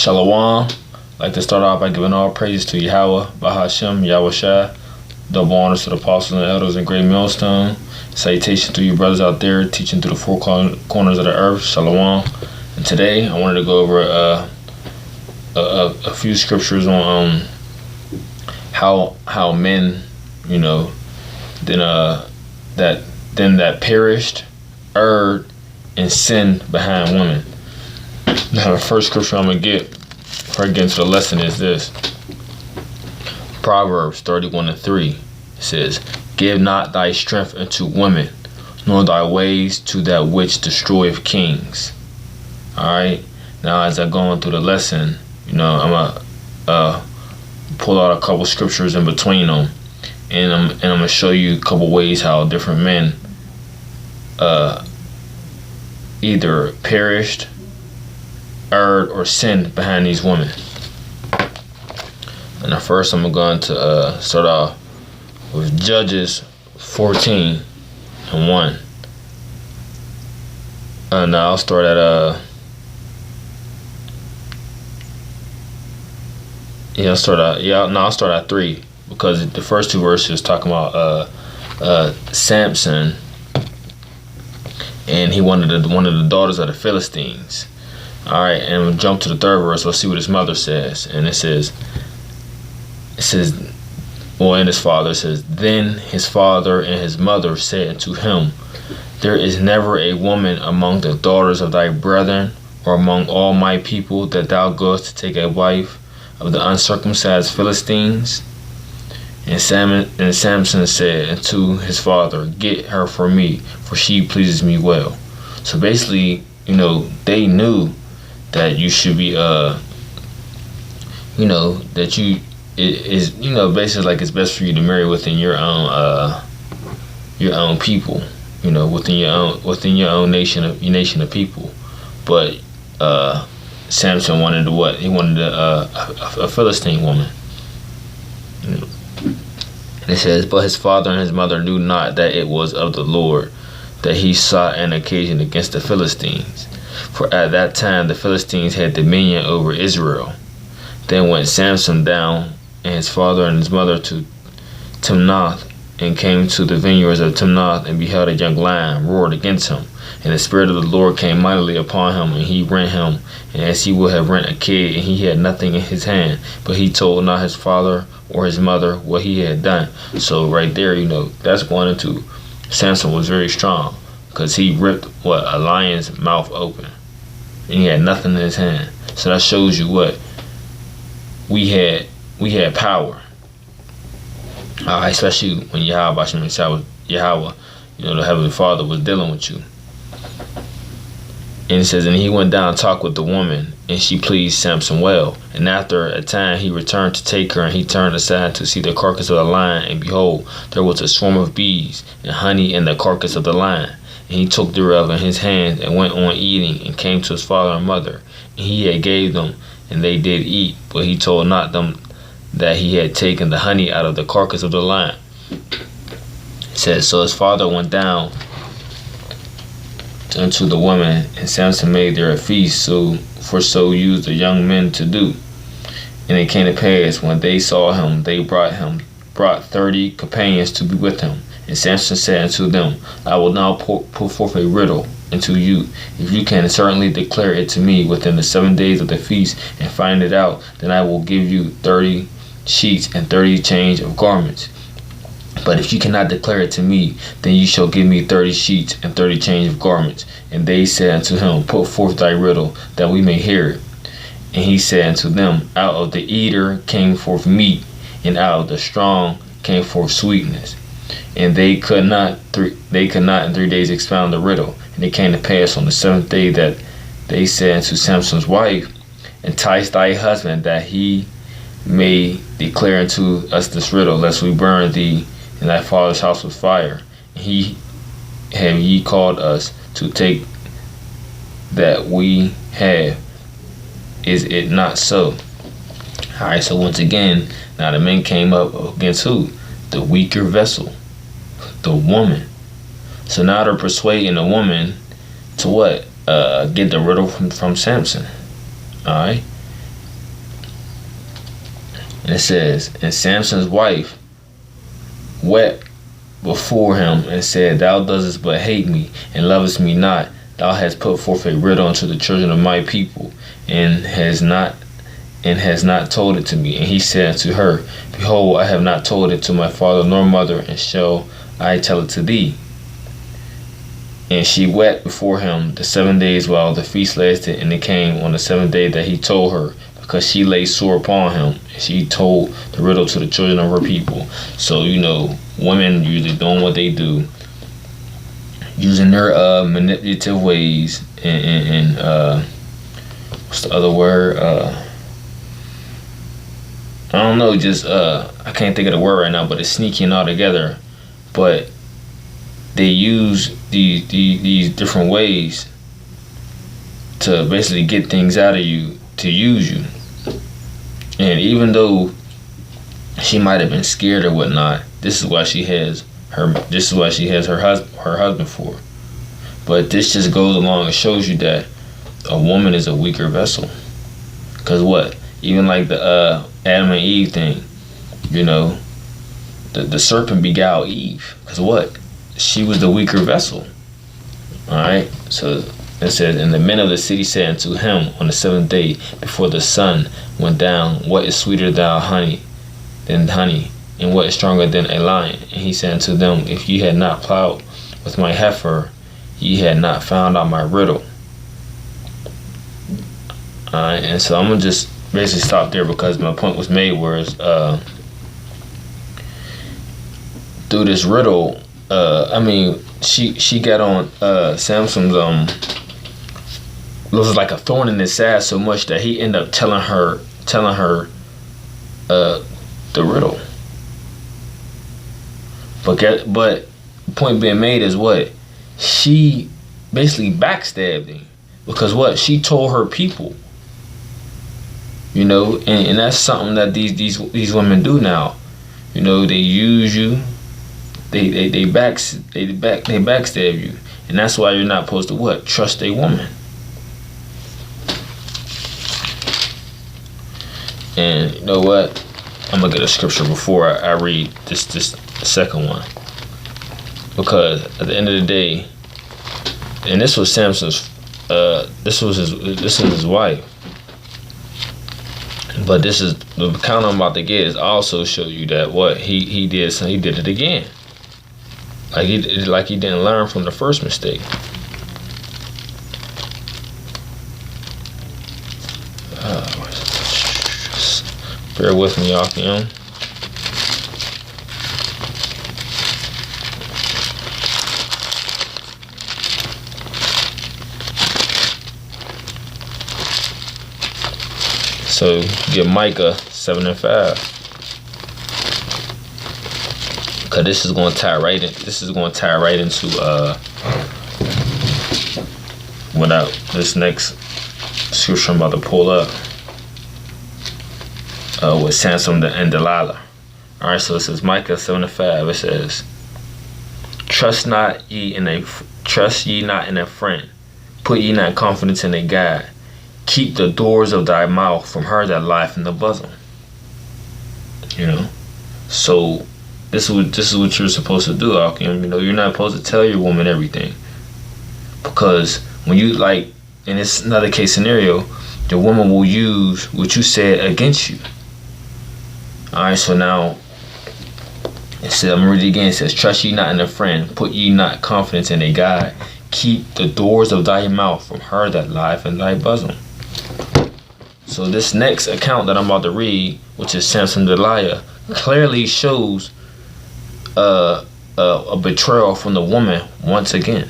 Shalom. I'd like to start off by giving all praises to Yahawah Bahasham Yahawashi. Double honors to the apostles and elders in Great Millstone. Salutation to you brothers out there teaching through the four corners of the earth. Shalom. And today I wanted to go over a few scriptures on how men, that perished, erred, and sinned behind women. Now the first scripture I'm gonna get before I get into the lesson is this. Proverbs 31:3. It says, "Give not thy strength unto women, nor thy ways to that which destroyeth kings." Alright. Now as I go on through the lesson, I'm gonna pull out a couple scriptures in between them, and I'm gonna show you a couple ways how different men either perished, erred, or sinned behind these women. And at first I'm going to start off with Judges 14:1. Now I'll start at I'll start at 3, because the first two verses talking about Samson, and he wanted one of the daughters of the Philistines. Alright, and we'll jump to the third verse. Let's see what his mother says. And it says, and his father says, "Then his father and his mother said unto him, There is never a woman among the daughters of thy brethren, or among all my people, that thou goest to take a wife of the uncircumcised Philistines." And Samson said unto his father, "Get her for me, for she pleases me well." So basically, they knew that you should be, basically like it's best for you to marry within your own people, within your own nation of people. But Samson wanted what? He wanted a Philistine woman. It says, "But his father and his mother knew not that it was of the Lord, that he sought an occasion against the Philistines. For at that time the Philistines had dominion over Israel. Then went Samson down, and his father and his mother, to Timnath, and came to the vineyards of Timnath, and beheld a young lion roared against him. And the Spirit of the Lord came mightily upon him, and he rent him, and as he would have rent a kid, and he had nothing in his hand. But he told not his father or his mother what he had done." So right there, that's going into Samson was very strong, because he ripped a lion's mouth open, and he had nothing in his hand. So that shows you what we had power. Especially when Yahawah Bahasham Yahawashi, the Heavenly Father, was dealing with you. And it says, "And he went down and talked with the woman, and she pleased Samson well. And after a time he returned to take her, and he turned aside to see the carcass of the lion, and behold, there was a swarm of bees and honey in the carcass of the lion. And he took thereof in his hand, and went on eating, and came to his father and mother. And he had gave them, and they did eat, but he told not them that he had taken the honey out of the carcass of the lion." It says, "So his father went down unto the woman, and Samson made there a feast, so used the young men to do. And it came to pass, when they saw him, they brought 30 companions to be with him. And Samson said unto them, I will now put forth a riddle unto you. If you can certainly declare it to me within the 7 days of the feast, and find it out, then I will give you 30 sheets and 30 change of garments. But if you cannot declare it to me, then you shall give me 30 sheets and 30 change of garments. And they said unto him, Put forth thy riddle, that we may hear it. And he said unto them, Out of the eater came forth meat, and out of the strong came forth sweetness. And they could not in 3 days expound the riddle. And it came to pass on the 7th day that they said unto Samson's wife, Entice thy husband, that he may declare unto us this riddle, lest we burn thee in thy father's house with fire. Have ye called us to take that we have? Is it not so? Alright, so once again, now the men came up against who? The weaker vessel, the woman. So now they're persuading the woman to what? Get the riddle from Samson. Alright? And it says, and Samson's wife wept before him and said, Thou dost but hate me, and lovest me not. Thou hast put forth a riddle unto the children of my people, and has not told it to me. And he said unto her, Behold, I have not told it to my father nor mother, and shall I tell it to thee? And she wept before him the 7 days while the feast lasted, and it came on the 7th day that he told her, because she lay sore upon him, and she told the riddle to the children of her people. So, women usually doing what they do, using their manipulative ways, and what's the other word? I don't know, just I can't think of the word right now, but it's sneaking all together. But they use these different ways to basically get things out of you, to use you. And even though she might have been scared or whatnot, this is why she has her husband for. But this just goes along and shows you that a woman is a weaker vessel. Cause what? Even like the Adam and Eve thing, the serpent beguiled Eve. Cause what? She was the weaker vessel. Alright? So it says, and the men of the city said unto him on the 7th day before the sun went down, What is sweeter than honey, and what is stronger than a lion? And he said unto them, If ye had not plowed with my heifer, ye had not found out my riddle. Alright, and so I'm gonna just basically stop there because my point was made, whereas through this riddle, she got on Samson's it was like a thorn in his side so much that he ended up telling her the riddle. But the point being made is what? She basically backstabbed him. Because what? She told her people. And that's something that these women do now. They use you. They backstab you. And that's why you're not supposed to what? Trust a woman. And you know what? I'm gonna get a scripture before I read this second one, because at the end of the day, and this was Samson's, this is his wife, but this is the account I'm about to get is also show you that what he did, so he did it again, like he didn't learn from the first mistake. Bear with me, y'all. So get Micah 7:5, because this is going to tie right in. This is going to tie right into without this next scripture I'm about to pull up. With Samson&Delilah. Alright, so it says Micah 7:5. It says, Trust ye not in a friend, put ye not confidence in a guide. Keep the doors of thy mouth from her that lieth in the bosom. So this is what you're supposed to do, Alkim. You're not supposed to tell your woman everything, because when you in this another case scenario, the woman will use what you said against you. Alright, so now it says, I'm gonna read it again. It says, Trust ye not in a friend, put ye not confidence in a guide. Keep the doors of thy mouth from her that lieth in thy bosom. So this next account that I'm about to read, which is Samson&Delilah, clearly shows a betrayal from the woman once again.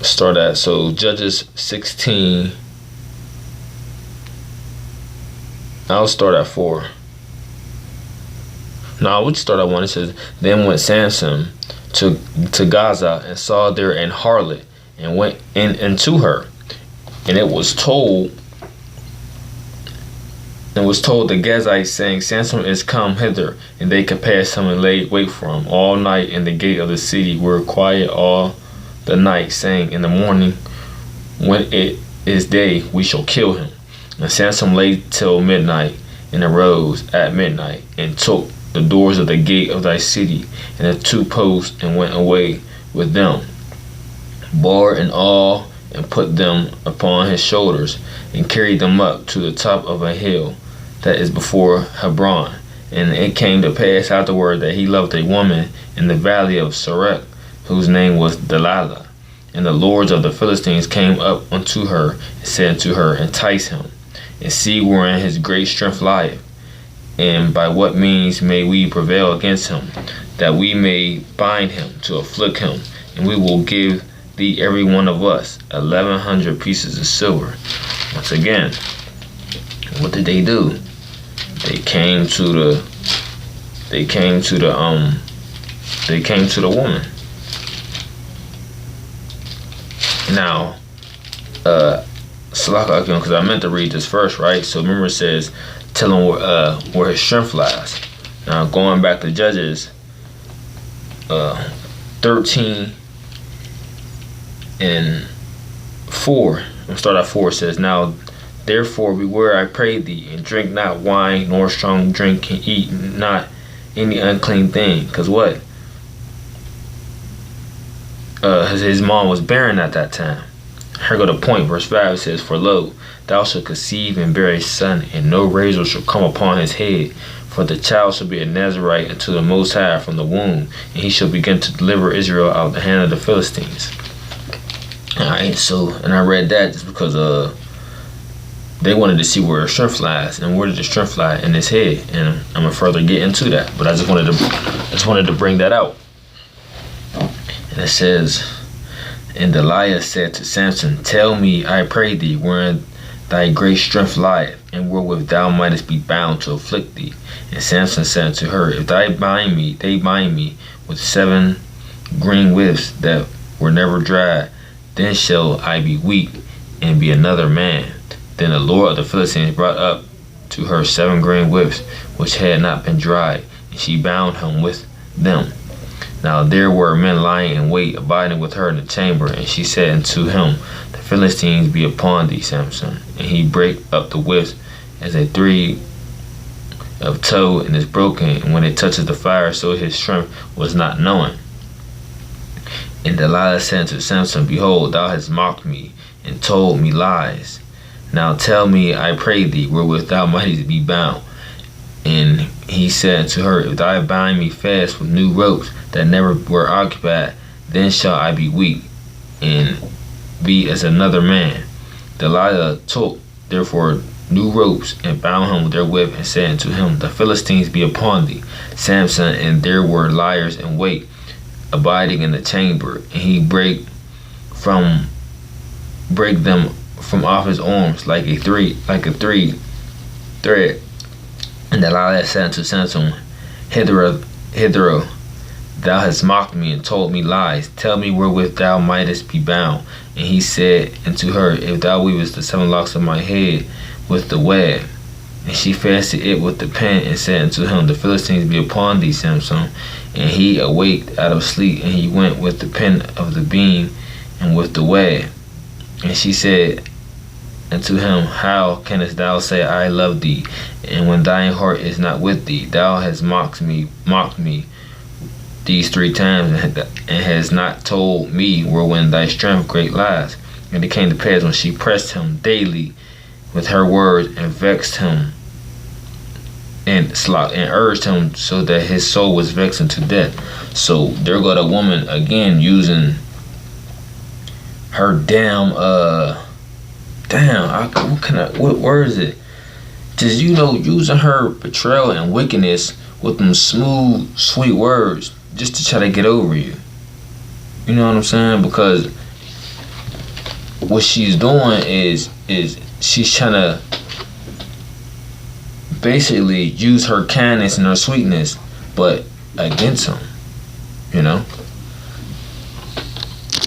Start at Judges 16. I'll start at 4. No, we'll start at 1. It says, Then went Samson to Gaza and saw there an harlot, and went into her, and it was told the Gazites, saying, Samson is come hither. And they compassed him and laid wait for him all night in the gate of the city, were quiet all the night, saying, in the morning, when it is day, we shall kill him. And Samson lay till midnight, and arose at midnight, and took the doors of the gate of thy city, and the 2 posts, and went away with them, bar and all, and put them upon his shoulders, and carried them up to the top of a hill that is before Hebron. And it came to pass afterward that he loved a woman in the valley of Sorek, whose name was Delilah. And the lords of the Philistines came up unto her, and said unto her, entice him, and see wherein his great strength lieth, and by what means may we prevail against him, that we may bind him to afflict him, and we will give thee every one of us 1,100 pieces of silver. Once again, what did they do? They came to the woman. Now, because I meant to read this first, right? So remember, it says, tell him where his strength lies. Now, going back to Judges 13 and 4. I'll start at 4. It says, now therefore beware, I pray thee, and drink not wine nor strong drink, and eat not any unclean thing. Because what? His mom was barren at that time. Here go the point. Verse 5 says, for lo, thou shalt conceive and bear a son, and no razor shall come upon his head. For the child shall be a Nazarite unto the Most High from the womb, and he shall begin to deliver Israel out of the hand of the Philistines. Alright, so, and I read that just because they wanted to see where his strength lies, and where did the strength lie? In his head. And I'm gonna further get into that, but I just wanted to bring that out. And it says, and Delilah said to Samson, tell me, I pray thee, wherein thy great strength lieth, and wherewith thou mightest be bound to afflict thee. And Samson said unto her, if they bind me with 7 green whips that were never dried, then shall I be weak, and be another man. Then the Lord of the Philistines brought up to her 7 green whips, which had not been dried, and she bound him with them. Now there were men lying in wait, abiding with her in the chamber, and she said unto him, the Philistines be upon thee, Samson. And he brake up the whips as a 3 of tow, and is broken, and when it touches the fire, so his strength was not known. And Delilah said unto Samson, behold, thou hast mocked me, and told me lies. Now tell me, I pray thee, wherewith thou mightest be bound. And he said unto her, if thou bind me fast with new ropes that never were occupied, then shall I be weak, and be as another man. Delilah took therefore new ropes, and bound him with their whip, and said unto him, the Philistines be upon thee, Samson. And there were liars in wait, abiding in the chamber, and he brake them from off his arms like a 3 thread. And Delilah said unto Samson, hitherto, thou hast mocked me, and told me lies. Tell me wherewith thou mightest be bound. And he said unto her, if thou weavest the 7 locks of my head with the web. And she fastened it with the pin, and said unto him, the Philistines be upon thee, Samson. And he awaked out of sleep, and he went with the pin of the beam, and with the web. And she said unto him, how canst thou say, I love thee, and when thine heart is not with thee? Thou hast mocked me these 3 times, and hast not told me wherein thy strength great lies. And it came to pass, when she pressed him daily with her words, and vexed him, and urged him, so that his soul was vexed unto death. So there go the woman again, using her what word is it? Just, using her betrayal and wickedness with them smooth, sweet words, just to try to get over you. You know what I'm saying? Because what she's doing is she's trying to basically use her kindness and her sweetness, but against him,